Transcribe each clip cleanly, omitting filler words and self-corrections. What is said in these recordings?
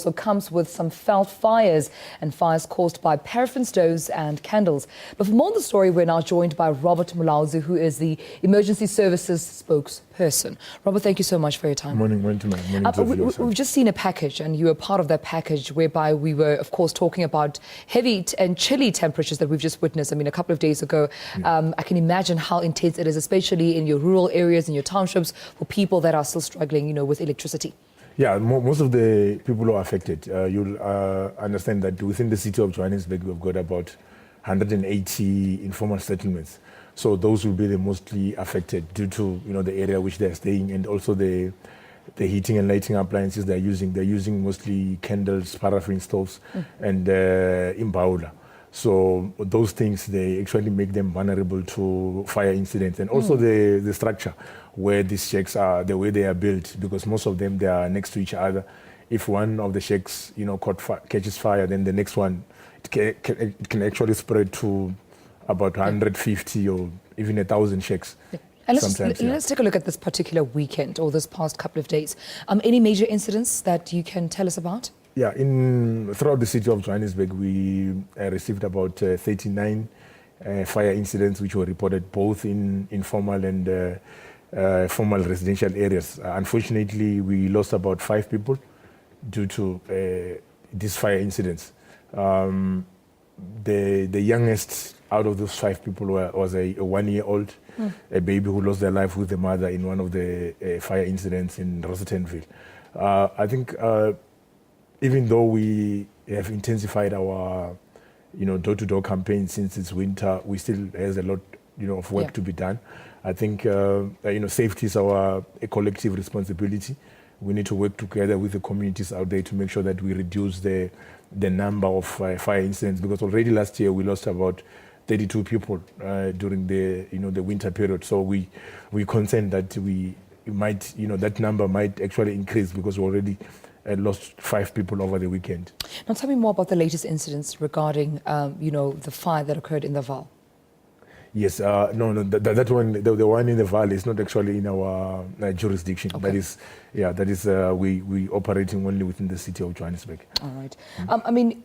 also comes with some felt fires and fires caused by paraffin stoves and candles. But for more on the story, we're now joined by Robert Mulaudzi, who is the Emergency Services spokesperson. Robert, thank you so much for your time. Morning to we've just seen a package, and you were part of that package, whereby we were, of course, talking about heavy and chilly temperatures that we've just witnessed. I mean, a couple of days ago, I can imagine how intense it is, especially in your rural areas, in your townships, for people that are still struggling, with electricity. Yeah, most of the people who are affected, you'll understand that within the city of Johannesburg, we've got about 180 informal settlements. So those will be the mostly affected due to, the area which they're staying, and also the heating and lighting appliances they're using. They're using mostly candles, paraffin stoves, and imbaula. So those things, they actually make them vulnerable to fire incidents, and also the structure where these shacks are, the way they are built, because most of them, they are next to each other. If one of the shacks, catches fire, then the next one, it can actually spread to about 150 or even 1,000 shacks. Yeah. And let's take a look at this particular weekend or this past couple of days. Any major incidents that you can tell us about? Yeah, throughout the city of Johannesburg, we received about 39 fire incidents which were reported both in informal and formal residential areas. Unfortunately, we lost about 5 people due to these fire incidents. The youngest out of those 5 people was a 1-year-old, a baby who lost their life with the mother in one of the fire incidents in Rosettenville. I think even though we have intensified our, door-to-door campaign since it's winter, we still has a lot, of work to be done. I think, safety is a collective responsibility. We need to work together with the communities out there to make sure that we reduce the number of fire incidents, because already last year we lost about 32 people during the, the winter period. So we concerned that we might, that number might actually increase, because we already lost 5 people over the weekend. Now tell me more about the latest incidents regarding, the fire that occurred in the Vaal. Yes, that one, the one in the valley is not actually in our jurisdiction. Okay. That is we operating only within the city of Johannesburg. All right.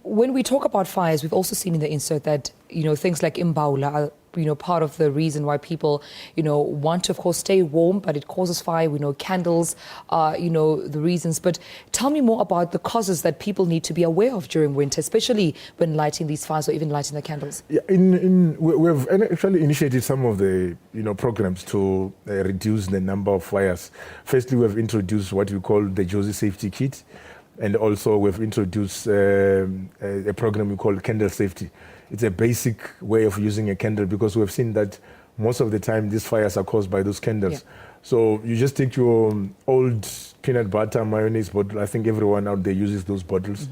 When we talk about fires, we've also seen in the insert that, things like imbaula are, part of the reason why people, want to, of course, stay warm, but it causes fire. We know candles are, the reasons. But tell me more about the causes that people need to be aware of during winter, especially when lighting these fires or even lighting the candles. Yeah, we've actually initiated some of the, programs to reduce the number of fires. Firstly, we've introduced what we call the Josie Safety Kit. And also we've introduced a program we call Candle Safety. It's a basic way of using a candle, because we've seen that most of the time these fires are caused by those candles. Yeah. So you just take your old peanut butter, mayonnaise bottle. I think everyone out there uses those bottles.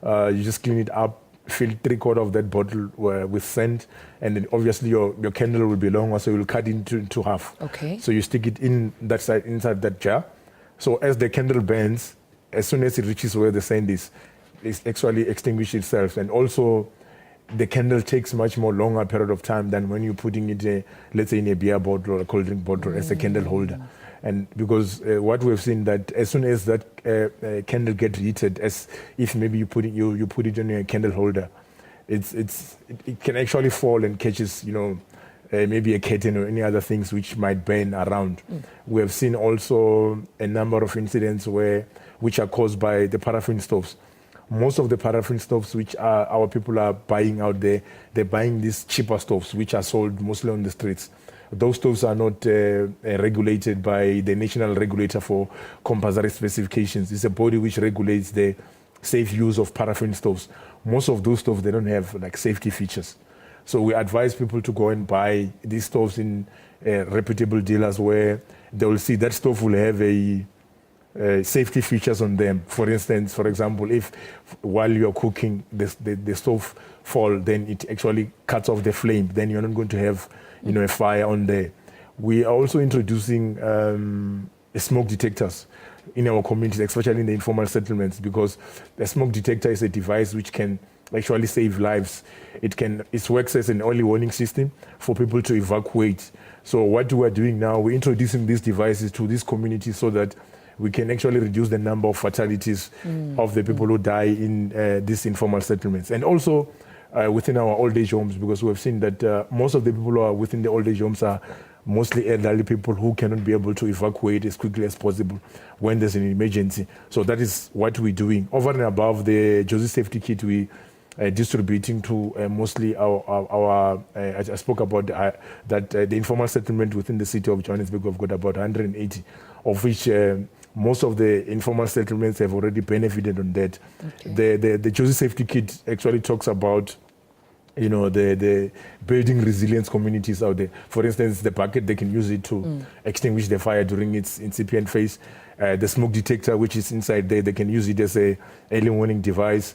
You just clean it up, fill 3/4 of that bottle with sand, and then obviously your candle will be longer, so you'll cut it into half. Okay. So you stick it in that side, inside that jar. So as the candle burns, as soon as it reaches where the sand is, it actually extinguishes itself. And also, the candle takes much more longer period of time than when you're putting it, let's say, in a beer bottle or a cold drink bottle as a candle holder. And because what we've seen, that as soon as that candle gets heated, as if maybe you put it in a candle holder, it can actually fall and catches, maybe a curtain or any other things which might burn around. We have seen also a number of incidents which are caused by the paraffin stoves. Most of the paraffin stoves which our people are buying out there, they're buying these cheaper stoves which are sold mostly on the streets. Those stoves are not regulated by the National Regulator for Compulsory Specifications. It's a body which regulates the safe use of paraffin stoves. Most of those stoves, they don't have safety features. So we advise people to go and buy these stoves in reputable dealers, where they will see that stove will have a safety features on them. For instance, for example, if while you're cooking the stove fall, then it actually cuts off the flame, then you're not going to have a fire on there. We are also introducing smoke detectors in our communities, especially in the informal settlements, because the smoke detector is a device which can actually save lives. It works as an early warning system for people to evacuate. So what we are doing now, we're introducing these devices to these communities so that we can actually reduce the number of fatalities of the people who die in these informal settlements. And also within our old age homes, because we have seen that most of the people who are within the old age homes are mostly elderly people who cannot be able to evacuate as quickly as possible when there's an emergency. So that is what we're doing. Over and above the Josie Safety Kit, we distributing to mostly I spoke about that the informal settlement within the city of Johannesburg. We've got about 180, of which most of the informal settlements have already benefited on that. Okay. The Josie Safety Kit actually talks about the building resilience communities out there. For instance, the bucket, they can use it to extinguish the fire during its incipient phase. The smoke detector, which is inside there, they can use it as a early warning device.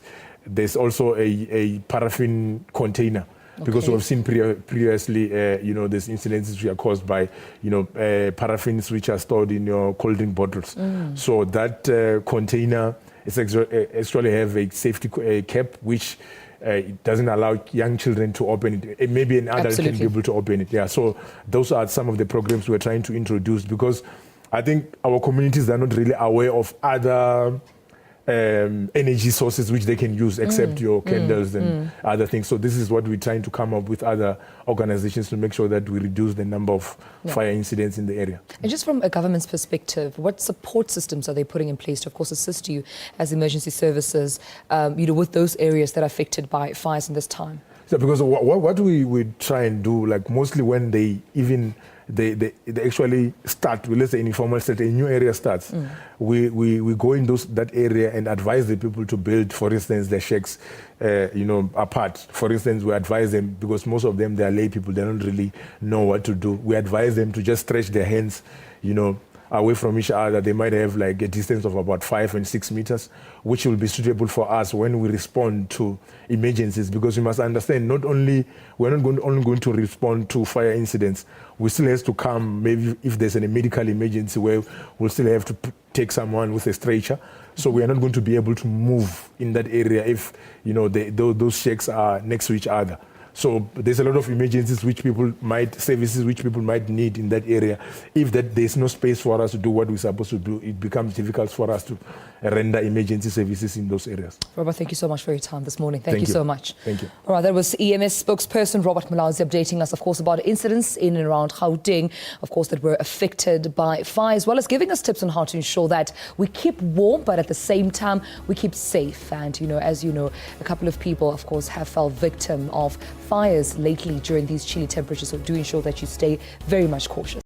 There's also a paraffin container, because we've seen previously, there's incidents which are caused by, paraffins which are stored in your cold drink bottles. So that container is actually have a safety cap, which it doesn't allow young children to open it. Maybe an adult can be able to open it. Yeah. So those are some of the programs we're trying to introduce, because I think our communities are not really aware of other energy sources which they can use except your candles and other things. So this is what we're trying to come up with other organizations to make sure that we reduce the number of fire incidents in the area. And just from a government's perspective, what support systems are they putting in place to, of course, assist you as emergency services, with those areas that are affected by fires in this time? So because what we try and do, like mostly when they actually start, let's say in informal state, a new area starts, we go in that area and advise the people to build, for instance, their shacks, apart. For instance, we advise them, because most of them, they are lay people, they don't really know what to do. We advise them to just stretch their hands, away from each other. They might have like a distance of about 5 and 6 meters, which will be suitable for us when we respond to emergencies. Because you must understand, we're not only going to respond to fire incidents, we still have to come, maybe if there's a medical emergency, where we'll still have to take someone with a stretcher. So we are not going to be able to move in that area if those shacks are next to each other. So there's a lot of services which people might need in that area. If there's no space for us to do what we're supposed to do, it becomes difficult for us to render emergency services in those areas. Robert, thank you so much for your time this morning. Thank you so much. Thank you. All right, that was EMS spokesperson Robert Mulaudzi updating us, of course, about incidents in and around Gauteng, of course, that were affected by fire, as well as giving us tips on how to ensure that we keep warm, but at the same time, we keep safe. And, as you know, a couple of people, of course, have fell victim of fires lately during these chilly temperatures. So do ensure that you stay very much cautious.